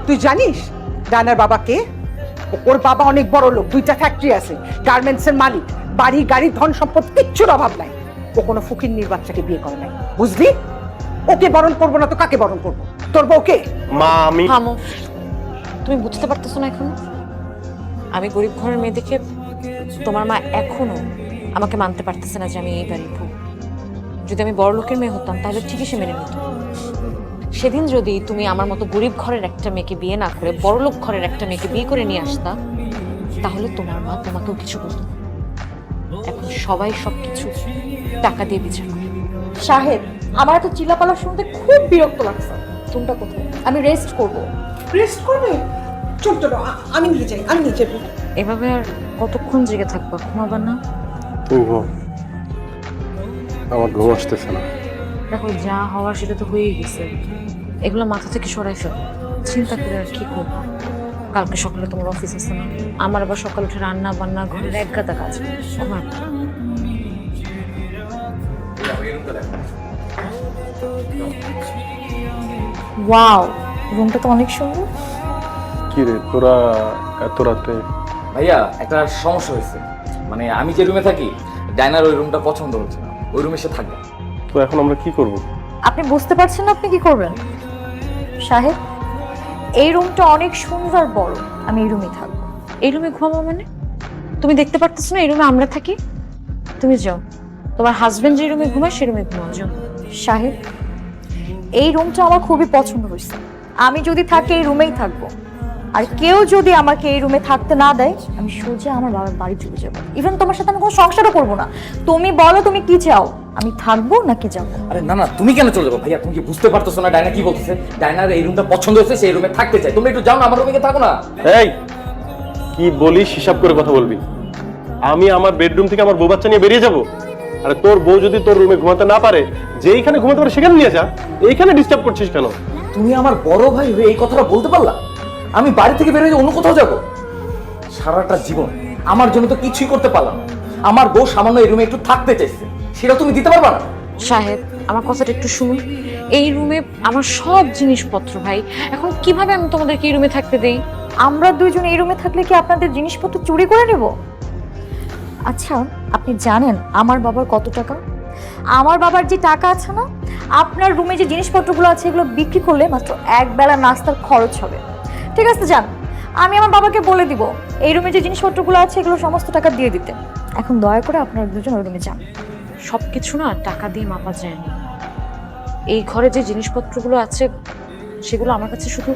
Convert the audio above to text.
তুই জানিস ডায়নার বাবা কে? ওর বাবা অনেক বড় লোক, 2টা ফ্যাক্টরি আছে, গার্মেন্টস এর মালিক, বাড়ি গাড়ি ধন সম্পদ কিচ্ছুর অভাব নাই। ও কোনো ফকিন্নির বাচ্চাকে বিয়ে করে নাই, বুঝলি? ওকে বরণ করবো না তো কাকে বরণ করবো? তোর বউকে? মা আমি থামো, তুমি বুঝতে পারতেছো না এখন? আমি গরিব ঘরের মেয়ে দেখে তোমার মা এখনো আমাকে মানতে পারতেছে না যে আমি এই বাড়ির বউ। যদি আমি বড় লোকের মেয়ে হতাম তাহলে ঠিকই সে মেনে নিত। সেদিন যদি তুমি আমার মতো গরিব ঘরের একটা মেয়েকে বিয়ে না করে বড় লোক ঘরের একটা মেয়েকে বিয়ে করে নিয়ে আসতা, তাহলে তোমার মা তোমাকেও কিছু বলতো না। এখন সবাই সবকিছু টাকা দিয়ে বিচার করে। শাহেদ, আমার এত চিল্লাপালা শুনতে খুব বিরক্ত লাগছে। তোমরা কোথায়? আমি রেস্ট করব। রেস্ট করবে? চল চলো, আমি নিয়ে যাই, আমি নিয়ে যাবো। এভাবে আর কতক্ষণ জেগে থাকবা? ঘুমাবা না? তুমি ঘুমাও। আমার ঘুম আসতেছে না। দেখো, যা হওয়ার সেটা তো হয়েই গেছে, এগুলো মাথা থেকে সরাই ফেলো। চিন্তা করে আর কি করবো? কালকে সকালে তোমার অফিস আছে না? আমার আবার সকালে উঠে রান্না বান্না, ঘরের এক গাদা কাজ। ঘুমায় পড়ো। ওয়াও, রুমটা তো অনেক সুন্দর। কি রে তোরা এত রাতে? ভাইয়া একটা সমস্যা হয়েছে, মানে আমি যে রুমে থাকি ডাইনার ওই রুমটা পছন্দ হচ্ছে না, ওই রুমে সে থাকবে। তো এখন আমরা কি করব? আপনি বুঝতে পারছেন না আপনি কি করবেন? শাহেদ, এই রুমটা অনেক সুন্দর আর বড়, আমি এই রুমেই থাকবো। এই রুমে ঘুমাবো মানে? তুমি দেখতে পারতেছো না এই রুমে আমরা থাকি? তুমি যাও, তোমার হাজবেন্ড যে রুমে ঘুমায় সে রুমে ঘুমাও, যাও। শাহেদ, এই রুমটা আমার খুবই পছন্দ হয়েছে। আমি যদি থাকি এই রুমেই থাকবো। আর কেউ যদি আমাকে এই রুমে থাকতে না দেয়, আমি সোজা আমার বাবার বাড়ি চলে যাবো। ইভেন তোমার সাথে আমি কোনো সংসারও করবো না। তুমি বলো তুমি কি চাও, আমি থাকবো নাকি যাবো? আরে না না, তুমি কেন চলে যাবো ভাইয়া? তুমি কি বুঝতে পারতেছো না ডাইনা কি বলতেছে? ডাইনার এই রুমটা পছন্দ হয়েছে, সেই রুমে থাকতে চাই। তুমি একটু যাও না, আমার রুমে থাকো না। এই কি বলিস হিসাব করে কথা বলবি। আমি আমার বেডরুম থেকে আমার বউ বাচ্চা নিয়ে বেরিয়ে যাব? আরে তোর বউ যদি তোর রুমে ঘুমাতে না পারে, যেইখানে ঘুমাতে পারে সেখানে নিয়ে যা। এইখানে ডিস্টার্ব করছিস কেন? তুমি আমার বড় ভাই হয়ে এই কথাটা বলতে পারলা? আমি বাড়ি থেকে বের হয়ে অন্য কোথাও যাবো? সারাটা জীবন আমার জন্য তো কিছুই করতে পারলাম না। আমার বউ সামান্য এই রুমে একটু থাকতে চাইছে, সেটা তুমি দিতে পারবা না? সাহেব, আমার কথাটা একটু শুনুন। এই রুমে আমার সব জিনিসপত্র ভাই, এখন কিভাবে আমি তোমাদেরকে এই রুমে থাকতে দেই? আমরা দুইজন এই রুমে থাকলে কি আপনাদের জিনিসপত্র চুরি করে নেব? আচ্ছা, আপনি জানেন আমার বাবার কত টাকা? আমার বাবার যে টাকা আছে না, আপনার রুমে যে জিনিসপত্রগুলো আছে এগুলো বিক্রি করলে মাত্র এক বেলা নাস্তার খরচ হবে। ঠিক আছে, যান, আমি আমার বাবাকে বলে দিব এই রুমে যে জিনিসপত্রগুলো আছে এগুলো সমস্ত টাকা দিয়ে দিতে। এখন দয়া করে আপনারা দুজন ওই রুমে যান। সবকিছু না টাকা দিয়ে মাপা যায় না। এই ঘরে যে জিনিসপত্রগুলো আছে সেগুলো আমার কাছে শুধু